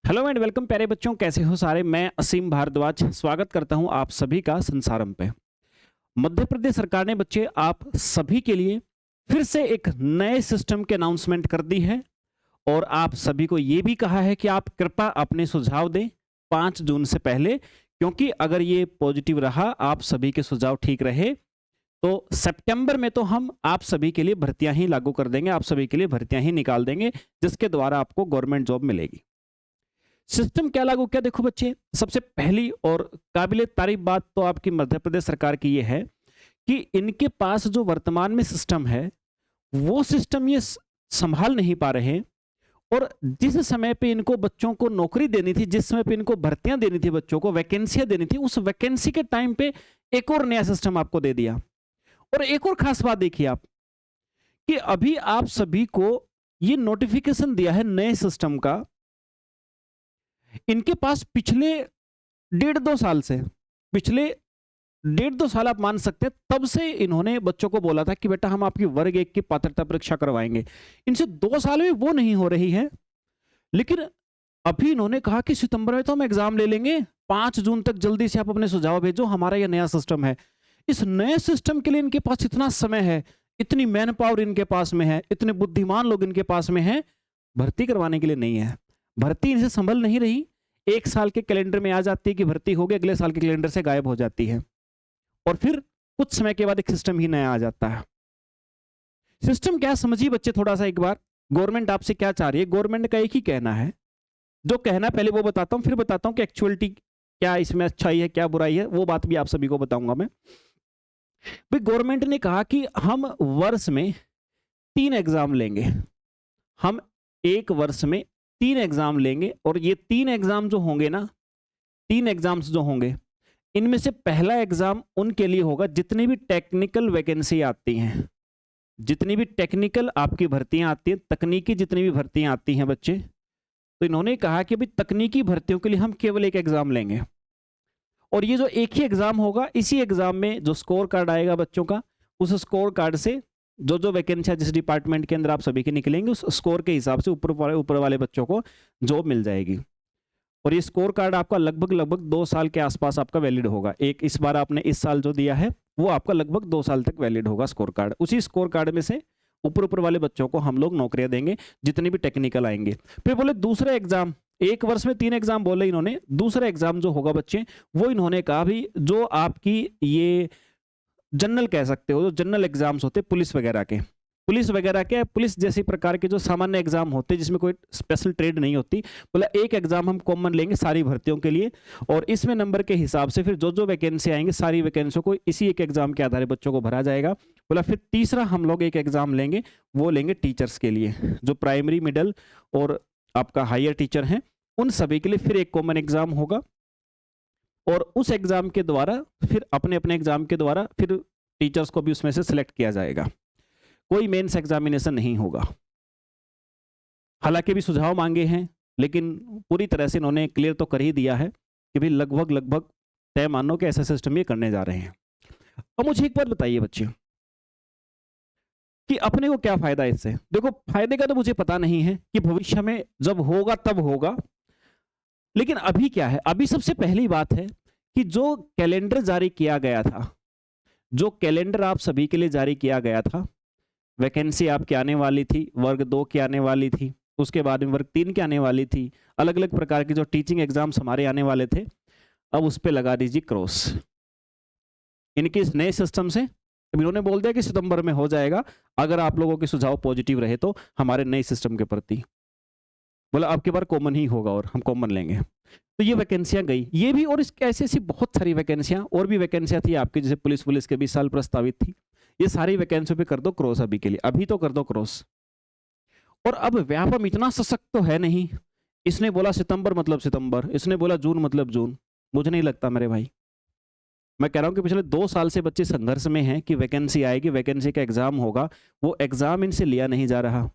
Hello and welcome प्यारे बच्चों, कैसे हो सारे। मैं असीम भारद्वाज स्वागत करता हूं आप सभी का संसारम पे। मध्य प्रदेश सरकार ने बच्चे आप सभी के लिए फिर से एक नए सिस्टम की अनाउंसमेंट कर दी है और आप सभी को ये भी कहा है कि आप कृपया अपने सुझाव दें 5 जून से पहले, क्योंकि अगर ये पॉजिटिव रहा, आप सभी के सुझाव ठीक रहे, तो सितंबर में तो हम आप सभी के लिए भर्तियां ही लागू कर देंगे, आप सभी के लिए भर्तियां ही निकाल देंगे, जिसके द्वारा आपको गवर्नमेंट जॉब मिलेगी। सिस्टम क्या लागू किया, देखो बच्चे, सबसे पहली और काबिले तारीफ बात तो आपकी मध्य प्रदेश सरकार की ये है कि इनके पास जो वर्तमान में सिस्टम है वो सिस्टम ये संभाल नहीं पा रहे हैं। और जिस समय पे इनको बच्चों को नौकरी देनी थी, जिस समय पे इनको भर्तियां देनी थी, बच्चों को वैकेंसियां देनी थी, उस वैकेंसी के टाइम पे एक और नया सिस्टम आपको दे दिया। और एक और खास बात देखिए आप कि अभी आप सभी को ये नोटिफिकेशन दिया है नए सिस्टम का। इनके पास पिछले 1.5-2 साल से, पिछले 1.5-2 साल आप मान सकते हैं, तब से इन्होंने बच्चों को बोला था कि बेटा हम आपकी वर्ग 1 की पात्रता परीक्षा करवाएंगे। इनसे 2 साल में वो नहीं हो रही है, लेकिन अभी इन्होंने कहा कि सितंबर में तो हम एग्जाम ले लेंगे, 5 जून तक जल्दी से आप अपने सुझाव भेजो, हमारा यह नया सिस्टम है। इस नए सिस्टम के लिए इनके पास इतना समय है, इतनी मैन पावर इनके पास में है, इतने बुद्धिमान लोग इनके पास में हैं, भर्ती करवाने के लिए नहीं है। भर्ती इनसे संभल नहीं रही। 1 साल के कैलेंडर में आ जाती है कि भर्ती हो गई, अगले साल के कैलेंडर से गायब हो जाती है और फिर कुछ समय के बाद एक सिस्टम ही नया आ जाता है। सिस्टम क्या, समझिए बच्चे थोड़ा सा एक बार। गवर्नमेंट आपसे क्या चाह रही है? गवर्नमेंट का एक ही कहना है, जो कहना पहले वो बताता हूं, फिर बताता हूं कि एक्चुअलिटी क्या इसमें अच्छाई है क्या बुराई है, वो बात भी आप सभी को बताऊंगा मैं। भाई गवर्नमेंट ने कहा कि हम वर्ष में 3 एग्जाम लेंगे, हम एक वर्ष में 3 एग्जाम लेंगे और ये 3 एग्जाम जो होंगे ना, 3 एग्जाम्स जो होंगे, इनमें से पहला एग्जाम उनके लिए होगा जितनी भी टेक्निकल वैकेंसी आती हैं, जितनी भी टेक्निकल आपकी भर्तियां आती हैं, तकनीकी जितनी भी भर्तियां आती हैं बच्चे, तो इन्होंने कहा कि भाई तकनीकी भर्तियों के लिए हम केवल एक एग्जाम लेंगे। और ये जो एक ही एग्जाम होगा, इसी एग्जाम में जो स्कोर कार्ड आएगा बच्चों का, उस स्कोर कार्ड से जो जो वैकेंसी जिस डिपार्टमेंट के अंदर आप सभी के निकलेंगे, उस स्कोर के हिसाब से ऊपर वाले बच्चों को जॉब मिल जाएगी। और ये स्कोर कार्ड आपका लगभग 2 साल के आसपास आपका वैलिड होगा। एक इस बार आपने इस साल जो दिया है वो आपका लगभग 2 साल तक वैलिड होगा स्कोर कार्ड। उसी स्कोर कार्ड में से ऊपर वाले बच्चों को हम लोग नौकरियां देंगे जितनी भी टेक्निकल आएंगे। फिर बोले दूसरा एग्जाम, एक वर्ष में 3 एग्जाम बोले इन्होंने। दूसरा एग्जाम जो होगा बच्चे, वो इन्होंने कहा भी जो आपकी ये जनरल कह सकते हो, जो जनरल एग्जाम्स होते पुलिस वगैरह के, पुलिस जैसी प्रकार के जो सामान्य एग्जाम होते हैं जिसमें कोई स्पेशल ट्रेड नहीं होती, बोला एक एग्जाम हम कॉमन लेंगे सारी भर्तियों के लिए। और इसमें नंबर के हिसाब से फिर जो जो वैकेंसी आएंगे, सारी वैकेंसियों को इसी एक एग्जाम के आधार बच्चों को भरा जाएगा। बोला फिर तीसरा हम लोग एक एग्जाम लेंगे, वो लेंगे टीचर्स के लिए, जो प्राइमरी, मिडिल और आपका हायर टीचर हैं, उन सभी के लिए फिर एक कॉमन एग्जाम होगा। और उस एग्जाम के द्वारा फिर अपने अपने एग्जाम के द्वारा फिर टीचर्स को भी उसमें से सिलेक्ट किया जाएगा। कोई मेंस एग्जामिनेशन नहीं होगा। हालांकि भी सुझाव मांगे हैं, लेकिन पूरी तरह से इन्होंने क्लियर तो कर ही दिया है कि भाई लगभग तय मानो कि ऐसा सिस्टम ये करने जा रहे हैं। अब मुझे एक बात बताइए बच्चे कि अपने को क्या फायदा है इससे। देखो फायदे का तो मुझे पता नहीं है कि भविष्य में जब होगा तब होगा, लेकिन अभी क्या है, अभी सबसे पहली बात है कि जो कैलेंडर जारी किया गया था, जो कैलेंडर आप सभी के लिए जारी किया गया था, वैकेंसी आपकी आने वाली थी, वर्ग 2 की आने वाली थी, उसके बाद में वर्ग 3 की आने वाली थी, अलग अलग प्रकार के जो टीचिंग एग्जाम्स हमारे आने वाले थे, अब उस पर लगा दीजिए क्रॉस। इनके इस नए सिस्टम से इन्होंने बोल दिया कि सितंबर में हो जाएगा, अगर आप लोगों के सुझाव पॉजिटिव रहे तो हमारे नए सिस्टम के प्रति। बोला अब की बार कॉमन ही होगा और हम कॉमन लेंगे। तो ये वैकेंसियां गई, ये भी, और इसके ऐसी ऐसी बहुत सारी वैकेंसियां और भी वैकेंसियां थी आपकी, जैसे पुलिस के 20 साल प्रस्तावित थी। ये सारी वैकेंसियों पे कर दो क्रॉस अभी के लिए, अभी तो कर दो क्रॉस। और अब व्यापम इतना सशक्त तो है नहीं, इसने बोला सितंबर मतलब सितंबर, इसने बोला जून मतलब जून। मुझे नहीं लगता मेरे भाई, मैं कह रहा हूं कि पिछले 2 साल से बच्चे संघर्ष में हैं कि वैकेंसी आएगी, वैकेंसी का एग्जाम होगा, वो एग्जाम इनसे लिया नहीं जा रहा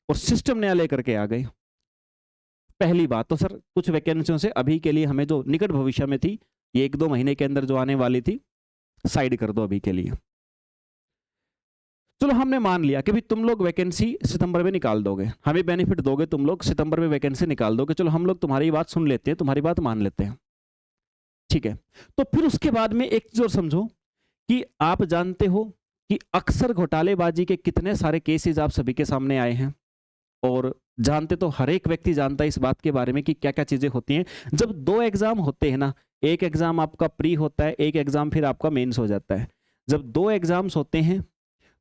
और सिस्टम नया लेकर के आ गए। पहली बात तो सर कुछ वैकेंसियों से अभी के लिए हमें जो निकट भविष्य में थी, ये 1-2 महीने के अंदर जो आने वाली थी, साइड कर दो अभी के लिए। चलो हमने मान लिया कि भाई तुम लोग वैकेंसी सितंबर में निकाल दोगे, हमें बेनिफिट दोगे, तुम लोग सितंबर में वैकेंसी निकाल दोगे, चलो हम लोग तुम्हारी बात सुन लेते हैं, तुम्हारी बात मान लेते हैं, ठीक है। तो फिर उसके बाद में एक चीज और समझो कि आप जानते हो कि अक्सर घोटालेबाजी के कितने सारे केसेस आप सभी के सामने आए हैं, और जानते तो हर एक व्यक्ति जानता है इस बात के बारे में कि क्या क्या चीजें होती हैं। जब दो एग्जाम होते हैं ना, एक एग्जाम आपका प्री होता है, एक एग्जाम फिर आपका मेंस हो जाता है। जब दो एग्जाम्स होते हैं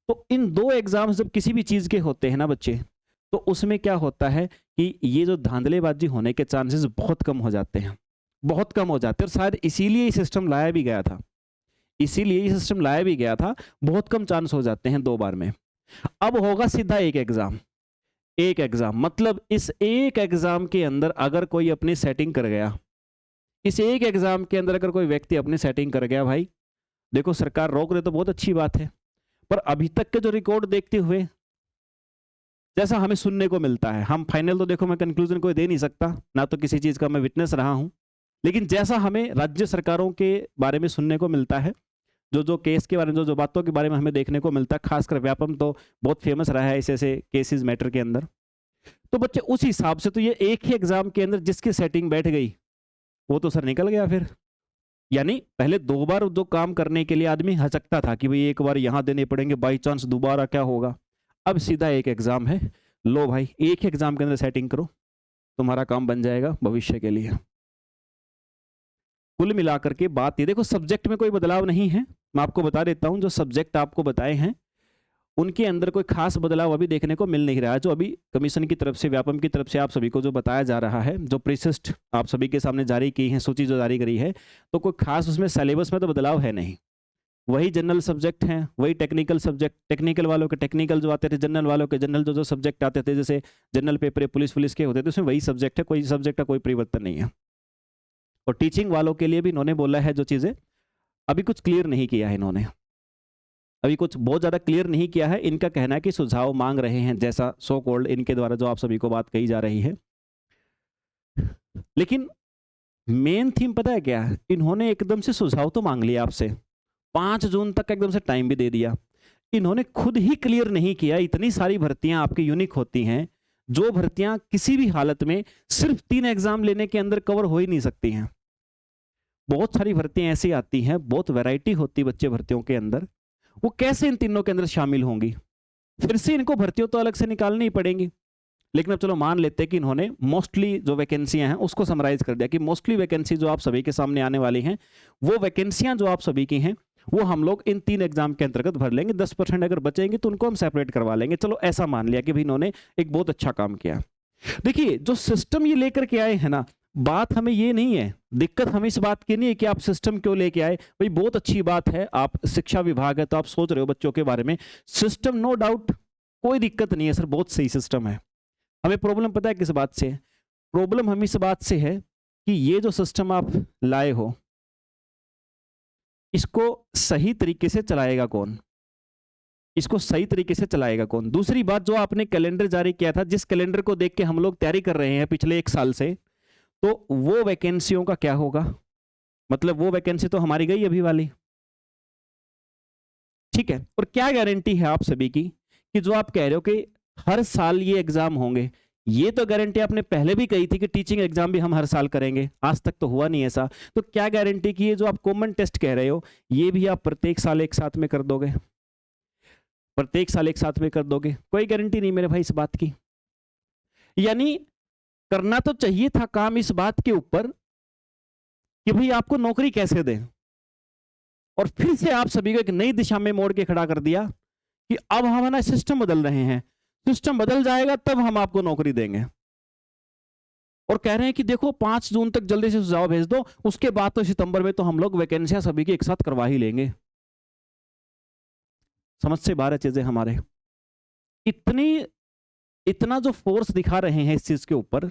तो इन दो एग्जाम्स जब किसी भी चीज के होते हैं ना बच्चे, तो उसमें क्या होता है कि ये जो धांधलेबाजी होने के चांसेस बहुत कम हो जाते हैं, बहुत कम हो जाते हैं। और शायद इसीलिए ये सिस्टम लाया भी गया था, इसीलिए ये सिस्टम लाया भी गया था। बहुत कम चांस हो जाते हैं 2 बार में। अब होगा सीधा एक एग्जाम, एक एग्जाम मतलब इस एक एग्जाम के अंदर अगर कोई अपनी सेटिंग कर गया, इस एक एग्जाम के अंदर अगर कोई व्यक्ति अपनी सेटिंग कर गया, भाई देखो सरकार रोक रहे तो बहुत अच्छी बात है, पर अभी तक के जो रिकॉर्ड देखते हुए जैसा हमें सुनने को मिलता है, हम फाइनल तो देखो मैं कंक्लूजन कोई दे नहीं सकता, ना तो किसी चीज का मैं विटनेस रहा हूं, लेकिन जैसा हमें राज्य सरकारों के बारे में सुनने को मिलता है, जो जो केस के बारे में, जो जो बातों के बारे में हमें देखने को मिलता है, खासकर व्यापम तो बहुत फेमस रहा है ऐसे ऐसे केसेस मैटर के अंदर। तो बच्चे उस हिसाब से तो ये एक ही एग्जाम के अंदर जिसकी सेटिंग बैठ गई वो तो सर निकल गया फिर। यानी पहले 2 बार जो काम करने के लिए आदमी हचकता था कि भाई एक बार यहां देने पड़ेंगे, बाई चांस दोबारा क्या होगा। अब सीधा एक एग्जाम है, लो भाई एक एग्जाम के अंदर सेटिंग करो, तुम्हारा काम बन जाएगा भविष्य के लिए। कुल मिलाकर के बात ये देखो, सब्जेक्ट में कोई बदलाव नहीं है, मैं आपको बता देता हूं, जो सब्जेक्ट आपको बताए हैं उनके अंदर कोई खास बदलाव अभी देखने को मिल नहीं रहा है। जो अभी कमीशन की तरफ से, व्यापम की तरफ से आप सभी को जो बताया जा रहा है, जो प्रीसिस्ट आप सभी के सामने जारी की है, सूची जो जारी करी है, तो कोई खास उसमें सिलेबस में तो बदलाव है नहीं। वही जनरल सब्जेक्ट हैं, वही टेक्निकल सब्जेक्ट, टेक्निकल वालों के टेक्निकल जो आते थे, जनरल वालों के जनरल जो जो सब्जेक्ट आते थे, जैसे जनरल पेपर पुलिस के होते थे, उसमें वही सब्जेक्ट है, कोई सब्जेक्ट का कोई परिवर्तन नहीं है। और टीचिंग वालों के लिए भी इन्होंने बोला है जो चीज़ें अभी कुछ क्लियर नहीं किया है, इन्होंने अभी कुछ बहुत ज़्यादा क्लियर नहीं किया है। इनका कहना है कि सुझाव मांग रहे हैं, जैसा सो कॉल्ड इनके द्वारा जो आप सभी को बात कही जा रही है। लेकिन मेन थीम पता है क्या है, इन्होंने एकदम से सुझाव तो मांग लिया आपसे, 5 जून तक एकदम से टाइम भी दे दिया, इन्होंने खुद ही क्लियर नहीं किया। इतनी सारी भर्तियां आपकी यूनिक होती हैं, जो भर्तियां किसी भी हालत में सिर्फ 3 एग्जाम लेने के अंदर कवर हो ही नहीं सकती हैं। बहुत सारी भर्तियां ऐसी आती हैं, बहुत वैरायटी होती है बच्चे भर्तियों के अंदर, वो कैसे इन तीनों के अंदर शामिल होंगी। फिर से इनको भर्तियों तो अलग से निकालनी ही पड़ेंगी। लेकिन अब चलो मान लेते हैं कि इन्होंने मोस्टली जो वैकेंसियां हैं उसको समराइज कर दिया कि मोस्टली वैकेंसी जो आप सभी के सामने आने वाली हैं, वो वैकेंसियां जो आप सभी की हैं वो हम लोग इन 3 एग्जाम के अंतर्गत भर लेंगे। 10% अगर बचेंगे तो उनको हम सेपरेट करवा लेंगे। चलो ऐसा मान लिया कि भाई इन्होंने एक बहुत अच्छा काम किया। देखिए जो सिस्टम ये लेकर के आए हैं ना, बात हमें ये नहीं है, दिक्कत हमें इस बात की नहीं है कि आप सिस्टम क्यों लेके आए। भाई बहुत अच्छी बात है, आप शिक्षा विभाग है तो आप सोच रहे हो बच्चों के बारे में, सिस्टम नो डाउट कोई दिक्कत नहीं है सर, बहुत सही सिस्टम है। हमें प्रॉब्लम पता है किस बात से है, प्रॉब्लम हमें इस बात से है कि ये जो सिस्टम आप लाए हो इसको सही तरीके से चलाएगा कौन, इसको सही तरीके से चलाएगा कौन। दूसरी बात, जो आपने कैलेंडर जारी किया था, जिस कैलेंडर को देख के हम लोग तैयारी कर रहे हैं पिछले 1 साल से, तो वो वैकेंसियों का क्या होगा। मतलब वो वैकेंसी तो हमारी गई अभी वाली, ठीक है। और क्या गारंटी है आप सभी की कि जो आप कह रहे हो कि हर साल ये एग्जाम होंगे, ये तो गारंटी आपने पहले भी कही थी कि टीचिंग एग्जाम भी हम हर साल करेंगे, आज तक तो हुआ नहीं ऐसा। तो क्या गारंटी की ये जो आप कॉमन टेस्ट कह रहे हो ये भी आप प्रत्येक साल एक साथ में कर दोगे, प्रत्येक साल एक साथ में कर दोगे? कोई गारंटी नहीं मेरे भाई इस बात की। यानी करना तो चाहिए था काम इस बात के ऊपर कि भाई आपको नौकरी कैसे दें, और फिर से आप सभी को एक नई दिशा में मोड़ के खड़ा कर दिया कि अब हमारा सिस्टम बदल रहे हैं, सिस्टम बदल जाएगा तब हम आपको नौकरी देंगे। और कह रहे हैं कि देखो 5 जून तक जल्दी से सुझाव भेज दो, उसके बाद तो सितंबर में तो हम लोग वैकेंसियां सभी की एक साथ करवा ही लेंगे। समझ से बाहर है चीजें हमारे। इतना जो फोर्स दिखा रहे हैं इस चीज के ऊपर,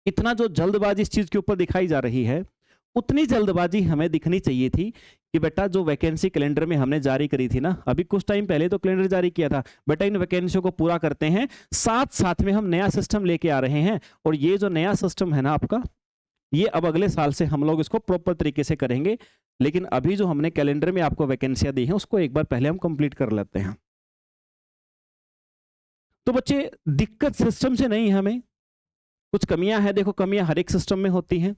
इतना जो जल्दबाजी इस चीज के ऊपर दिखाई जा रही है, उतनी जल्दबाजी हमें दिखनी चाहिए थी कि बेटा जो वैकेंसी कैलेंडर में हमने जारी करी थी ना, अभी कुछ टाइम पहले तो कैलेंडर जारी किया था, बेटा इन वैकेंसियों को पूरा करते हैं, साथ साथ में हम नया सिस्टम लेके आ रहे हैं। और ये जो नया सिस्टम है ना आपका, ये अब अगले साल से हम लोग इसको प्रॉपर तरीके से करेंगे। लेकिन अभी जो हमने कैलेंडर में आपको वैकेंसियां दी हैं उसको एक बार पहले हम कंप्लीट कर लेते हैं। तो बच्चे दिक्कत सिस्टम से नहीं, हमें कुछ कमियां हैं, देखो कमियां हर एक सिस्टम में होती हैं।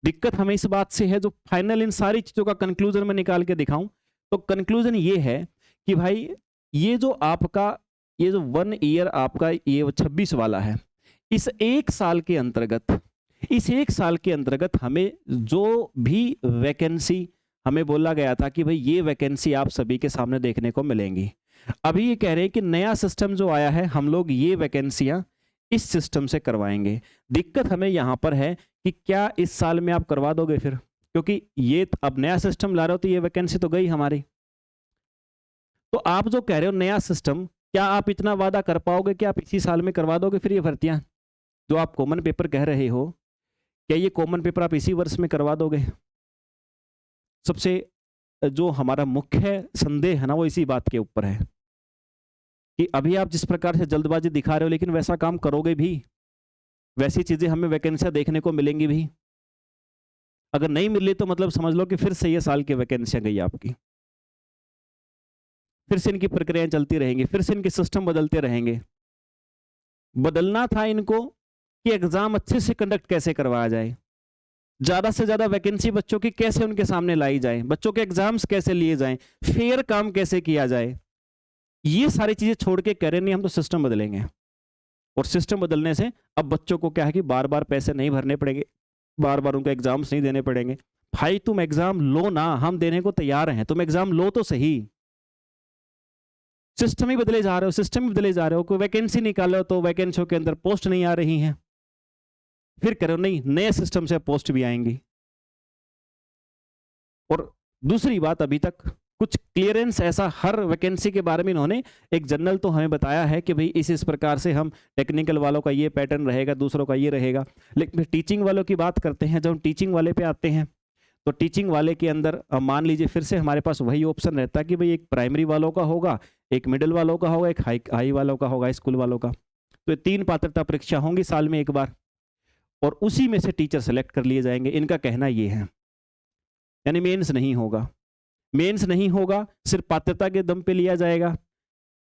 दिक्कत हमें इस बात से है, जो फाइनल इन सारी चीजों का कंक्लूजन में निकाल के दिखाऊं तो कंक्लूजन ये है कि भाई ये जो आपका ये जो 1 ईयर आपका ये 26 वाला है, इस एक साल के अंतर्गत, इस एक साल के अंतर्गत हमें जो भी वैकेंसी हमें बोला गया था कि भाई ये वैकेंसी आप सभी के सामने देखने को मिलेंगी, अभी ये कह रहे हैं कि नया सिस्टम जो आया है हम लोग ये वैकेंसियां इस सिस्टम से करवाएंगे। दिक्कत हमें यहां पर है कि क्या इस साल में आप करवा दोगे फिर, क्योंकि ये अब नया सिस्टम ला रहे हो तो ये वैकेंसी तो गई हमारी। तो आप जो कह रहे हो नया सिस्टम, क्या आप इतना वादा कर पाओगे कि आप इसी साल में करवा दोगे फिर ये भर्तियां? जो आप कॉमन पेपर कह रहे हो, क्या ये कॉमन पेपर आप इसी वर्ष में करवा दोगे? सबसे जो हमारा मुख्य संदेह है ना वो इसी बात के ऊपर है कि अभी आप जिस प्रकार से जल्दबाजी दिखा रहे हो लेकिन वैसा काम करोगे भी, वैसी चीजें हमें वैकेंसियां देखने को मिलेंगी भी। अगर नहीं मिली तो मतलब समझ लो कि फिर से ये साल की वैकेंसियां गई आपकी, फिर से इनकी प्रक्रियाएं चलती रहेंगी, फिर से इनके सिस्टम बदलते रहेंगे। बदलना था इनको कि एग्जाम अच्छे से कंडक्ट कैसे करवाया जाए, ज्यादा से ज्यादा वैकेंसी बच्चों की कैसे उनके सामने लाई जाए, बच्चों के एग्जाम्स कैसे लिए जाएं, फेयर काम कैसे किया जाए, ये सारी चीजें छोड़ के कह रहे नहीं हम तो सिस्टम बदलेंगे। और सिस्टम बदलने से अब बच्चों को क्या है कि बार बार पैसे नहीं भरने पड़ेंगे, बार बार उनको एग्जाम्स नहीं देने पड़ेंगे। भाई तुम एग्जाम लो ना, हम देने को तैयार हैं, तुम एग्जाम लो तो सही। सिस्टम ही बदले जा रहे हो, सिस्टम ही बदले जा रहे हो, कोई वैकेंसी निकालो तो वैकेंसियों के अंदर पोस्ट नहीं आ रही हैं, फिर करो नहीं नए सिस्टम से पोस्ट भी आएंगी। और दूसरी बात, अभी तक कुछ क्लियरेंस ऐसा हर वैकेंसी के बारे में इन्होंने एक जनरल तो हमें बताया है कि भाई इस प्रकार से हम टेक्निकल वालों का ये पैटर्न रहेगा, दूसरों का ये रहेगा। लेकिन टीचिंग वालों की बात करते हैं, जब हम टीचिंग वाले पे आते हैं तो टीचिंग वाले के अंदर मान लीजिए फिर से हमारे पास वही ऑप्शन रहता है कि भाई एक प्राइमरी वालों का होगा, एक मिडिल वालों का होगा, एक हाई वालों का होगा, स्कूल वालों का। तो ये 3 पात्रता परीक्षा होंगी साल में एक बार, और उसी में से टीचर सेलेक्ट कर लिए जाएंगे। इनका कहना ये है, यानी मेंस नहीं होगा, मेंस नहीं होगा, सिर्फ पात्रता के दम पे लिया जाएगा।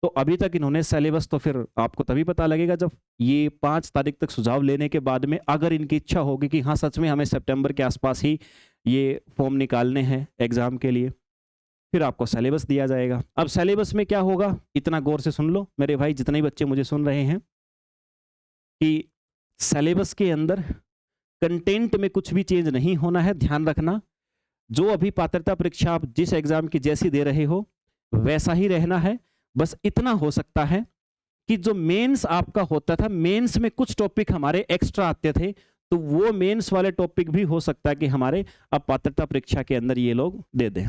तो अभी तक इन्होंने सिलेबस तो फिर आपको तभी पता लगेगा जब ये 5 तारीख तक सुझाव लेने के बाद में अगर इनकी इच्छा होगी कि हाँ सच में हमें सितंबर के आसपास ही ये फॉर्म निकालने हैं एग्जाम के लिए, फिर आपको सिलेबस दिया जाएगा। अब सिलेबस में क्या होगा, इतना गौर से सुन लो मेरे भाई, जितने बच्चे मुझे सुन रहे हैं, कि सिलेबस के अंदर कंटेंट में कुछ भी चेंज नहीं होना है। ध्यान रखना, जो अभी पात्रता परीक्षा आप जिस एग्जाम की जैसी दे रहे हो वैसा ही रहना है। बस इतना हो सकता है कि जो मेंस आपका होता था, मेंस में कुछ टॉपिक हमारे एक्स्ट्रा आते थे, तो वो मेंस वाले टॉपिक भी हो सकता है कि हमारे अब पात्रता परीक्षा के अंदर ये लोग दे दें।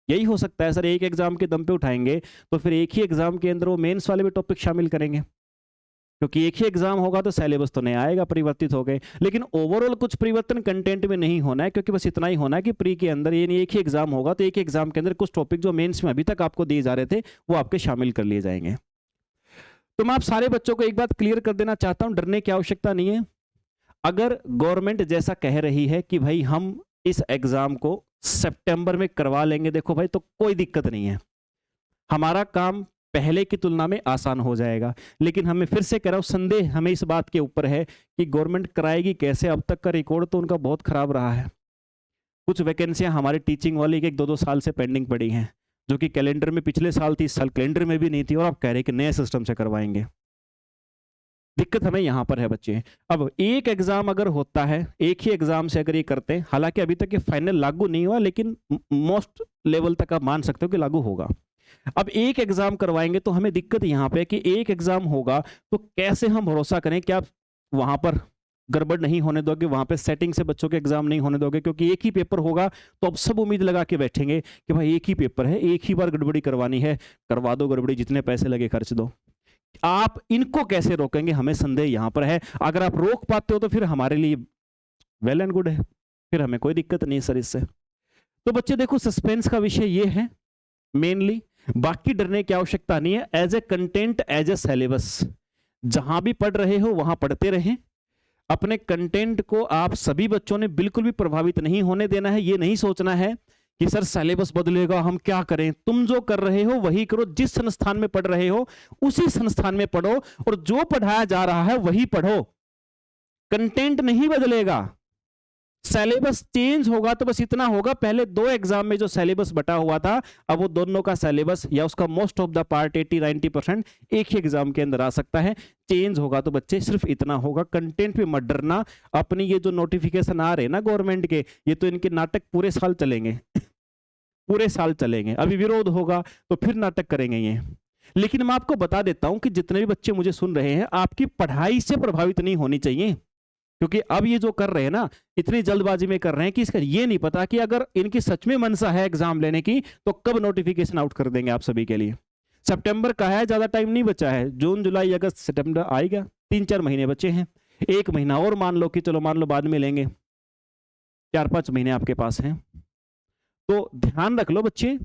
यही हो सकता है सर, एक एग्जाम के दम पे उठाएंगे तो फिर एक ही एग्जाम के अंदर वो मेंस वाले भी टॉपिक शामिल करेंगे, क्योंकि एक ही एग्जाम होगा तो सिलेबस तो नया आएगा, परिवर्तित हो गए। लेकिन ओवरऑल कुछ परिवर्तन कंटेंट में नहीं होना है, क्योंकि बस इतना ही होना है कि प्री के अंदर ये एक ही एग्जाम होगा तो एक ही एग्जाम के अंदर कुछ टॉपिक जो मेंस में अभी तक आपको दिए जा रहे थे वो आपके शामिल कर लिए जाएंगे। तो मैं आप सारे बच्चों को एक बात क्लियर कर देना चाहता हूं, डरने की आवश्यकता नहीं है। अगर गवर्नमेंट जैसा कह रही है कि भाई हम इस एग्जाम को सितंबर में करवा लेंगे, देखो भाई तो कोई दिक्कत नहीं है, हमारा काम पहले की तुलना में आसान हो जाएगा। लेकिन हमें फिर से कह रहा हूं, संदेह हमें इस बात के ऊपर है कि गवर्नमेंट कराएगी कैसे। अब तक का रिकॉर्ड तो उनका बहुत खराब रहा है। कुछ वैकेंसियां हमारे टीचिंग वाली 1-2 साल से पेंडिंग पड़ी हैं, जो कि कैलेंडर में पिछले साल थी, इस साल कैलेंडर में भी नहीं थी, और आप कह रहे हैं कि नए सिस्टम से करवाएंगे। दिक्कत हमें यहां पर है बच्चे। अब एक एग्जाम अगर होता है, एक ही एग्जाम से अगर ये करते हैं, हालांकि अभी तक ये फाइनल लागू नहीं हुआ, लेकिन मोस्ट लेवल तक आप मान सकते हो कि लागू होगा। अब एक एग्जाम करवाएंगे तो हमें दिक्कत यहां पे कि एक एग्जाम होगा तो कैसे हम भरोसा करें कि आप वहां पर गड़बड़ नहीं होने दोगे, वहां पे सेटिंग से बच्चों के एग्जाम नहीं होने दोगे, क्योंकि एक ही पेपर होगा तो अब सब उम्मीद लगा के बैठेंगे कि भाई एक ही पेपर है, एक ही बार गड़बड़ी करवानी है, करवा दो गड़बड़ी, जितने पैसे लगे खर्च दो। आप इनको कैसे रोकेंगे, हमें संदेह यहां पर है। अगर आप रोक पाते हो तो फिर हमारे लिए वेल एंड गुड है, फिर हमें कोई दिक्कत नहीं सर इससे। तो बच्चे देखो, सस्पेंस का विषय ये है मेनली, बाकी डरने की आवश्यकता नहीं है। As a content, as a syllabus, जहां भी पढ़ रहे हो वहां पढ़ते रहें। अपने कंटेंट को आप सभी बच्चों ने बिल्कुल भी प्रभावित नहीं होने देना है। ये नहीं सोचना है कि सर सिलेबस बदलेगा, हम क्या करें? तुम जो कर रहे हो वही करो, जिस संस्थान में पढ़ रहे हो उसी संस्थान में पढ़ो और जो पढ़ाया जा रहा है वही पढ़ो। कंटेंट नहीं बदलेगा, सिलेबस चेंज होगा तो बस इतना होगा, पहले 2 एग्जाम में जो सिलेबस बटा हुआ था अब वो दोनों का सिलेबस या उसका मोस्ट ऑफ द पार्ट 80-90% एक ही एग्जाम के अंदर आ सकता है। चेंज होगा तो बच्चे सिर्फ इतना होगा, कंटेंट पे मत डरना। अपनी ये जो नोटिफिकेशन आ रहे हैं ना गवर्नमेंट के, ये तो इनके नाटक पूरे साल चलेंगे पूरे साल चलेंगे। अभी विरोध होगा तो फिर नाटक करेंगे ये। लेकिन मैं आपको बता देता हूं कि जितने भी बच्चे मुझे सुन रहे हैं, आपकी पढ़ाई से प्रभावित नहीं होनी चाहिए, क्योंकि अब ये जो कर रहे हैं ना इतनी जल्दबाजी में कर रहे हैं कि इसका ये नहीं पता कि अगर इनकी सच में मनसा है एग्जाम लेने की तो कब नोटिफिकेशन आउट कर देंगे आप सभी के लिए। सितंबर का है, ज्यादा टाइम नहीं बचा है, जून जुलाई अगस्त सितंबर आएगा, 3-4 महीने बचे हैं। 1 महीना और मान लो कि चलो मान लो बाद में लेंगे, 4-5 महीने आपके पास हैं। तो ध्यान रख लो बच्चे,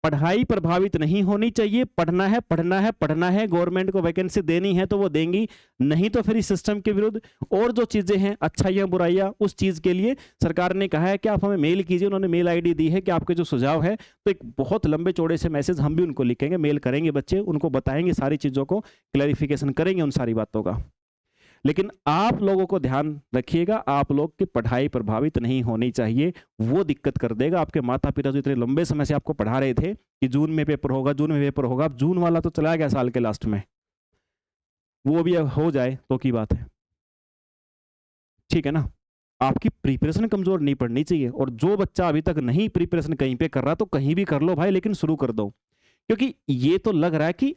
पढ़ाई प्रभावित नहीं होनी चाहिए। पढ़ना है पढ़ना है पढ़ना है, गवर्नमेंट को वैकेंसी देनी है तो वो देंगी, नहीं तो फिर इस सिस्टम के विरुद्ध और जो चीजें हैं अच्छाइयाँ बुराइयाँ उस चीज के लिए सरकार ने कहा है कि आप हमें मेल कीजिए। उन्होंने मेल आईडी दी है कि आपके जो सुझाव है, तो एक बहुत लंबे चौड़े से मैसेज हम भी उनको लिखेंगे, मेल करेंगे बच्चे, उनको बताएंगे सारी चीजों को, क्लैरिफिकेशन करेंगे उन सारी बातों का। लेकिन आप लोगों को ध्यान रखिएगा, आप लोग की पढ़ाई प्रभावित नहीं होनी चाहिए, वो दिक्कत कर देगा। आपके माता पिता जो इतने लंबे समय से आपको पढ़ा रहे थे कि जून में पेपर होगा, जून में पेपर होगा, अब जून वाला तो चला गया साल के लास्ट में, वो भी हो जाए तो की बात है, ठीक है ना। आपकी प्रिपरेशन कमजोर नहीं पड़नी चाहिए। और जो बच्चा अभी तक नहीं प्रिपरेशन कहीं पे कर रहा तो कहीं भी कर लो भाई, लेकिन शुरू कर दो, क्योंकि ये तो लग रहा है कि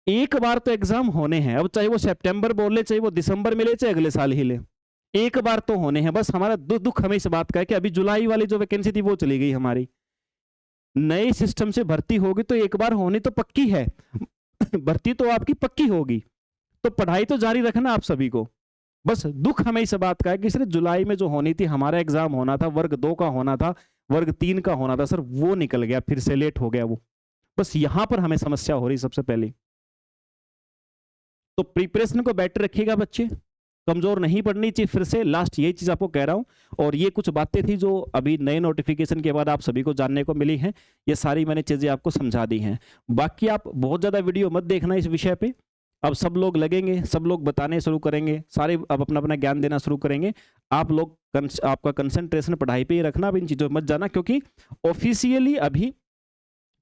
एक बार तो एग्जाम होने हैं, अब चाहे वो सितंबर बोले, चाहे वो दिसंबर में ले, चाहे अगले साल ही ले, एक बार तो होने हैं। बस हमारा दुख हमें इस बात का है कि अभी जुलाई वाली जो वैकेंसी थी वो चली गई हमारी, नए सिस्टम से भर्ती होगी तो एक बार होनी तो पक्की है भर्ती तो आपकी पक्की होगी, तो पढ़ाई तो जारी रखना आप सभी को। बस दुख हमें इस बात का है कि सिर्फ जुलाई में जो होनी थी, हमारा एग्जाम होना था, वर्ग 2 का होना था, वर्ग 3 का होना था सर, वो निकल गया, फिर से लेट हो गया वो। बस यहां पर हमें समस्या हो रही सबसे पहले। तो प्रिपरेशन को बेटर रखिएगा बच्चे, कमजोर नहीं पड़नी चाहिए। फिर से लास्ट यही चीज आपको कह रहा हूं, और ये कुछ बातें थी जो अभी नए नोटिफिकेशन के बाद आप सभी को जानने को मिली हैं, ये सारी मैंने चीजें आपको समझा दी हैं। बाकी आप बहुत ज्यादा वीडियो मत देखना इस विषय पे, अब सब लोग लगेंगे, सब लोग बताने शुरू करेंगे, सारे अब अपना अपना ज्ञान देना शुरू करेंगे। आप लोग आपका कंसंट्रेशन पढ़ाई पे ही रखना, अब इन चीजों में मत जाना, क्योंकि ऑफिशियली अभी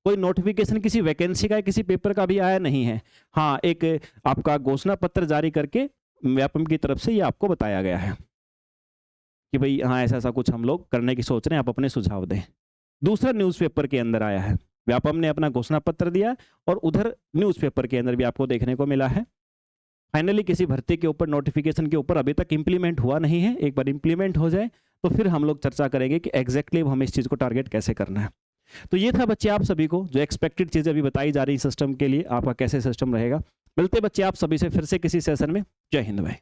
कोई नोटिफिकेशन किसी वैकेंसी का, किसी पेपर का भी आया नहीं है। हाँ, एक आपका घोषणा पत्र जारी करके व्यापम की तरफ से ये आपको बताया गया है कि भाई हाँ ऐसा ऐसा कुछ हम लोग करने की सोच रहे हैं, आप अपने सुझाव दें। दूसरा न्यूज़पेपर के अंदर आया है, व्यापम ने अपना घोषणा पत्र दिया और उधर न्यूज़पेपर के अंदर भी आपको देखने को मिला है। फाइनली किसी भर्ती के ऊपर, नोटिफिकेशन के ऊपर अभी तक इंप्लीमेंट हुआ नहीं है, एक बार इंप्लीमेंट हो जाए तो फिर हम लोग चर्चा करेंगे कि एग्जैक्टली हमें इस चीज़ को टारगेट कैसे करना है। तो ये था बच्चे आप सभी को जो एक्सपेक्टेड चीजें अभी बताई जा रही सिस्टम के लिए, आपका कैसे सिस्टम रहेगा। मिलते बच्चे आप सभी से फिर से किसी सेशन में। जय हिंद भाई।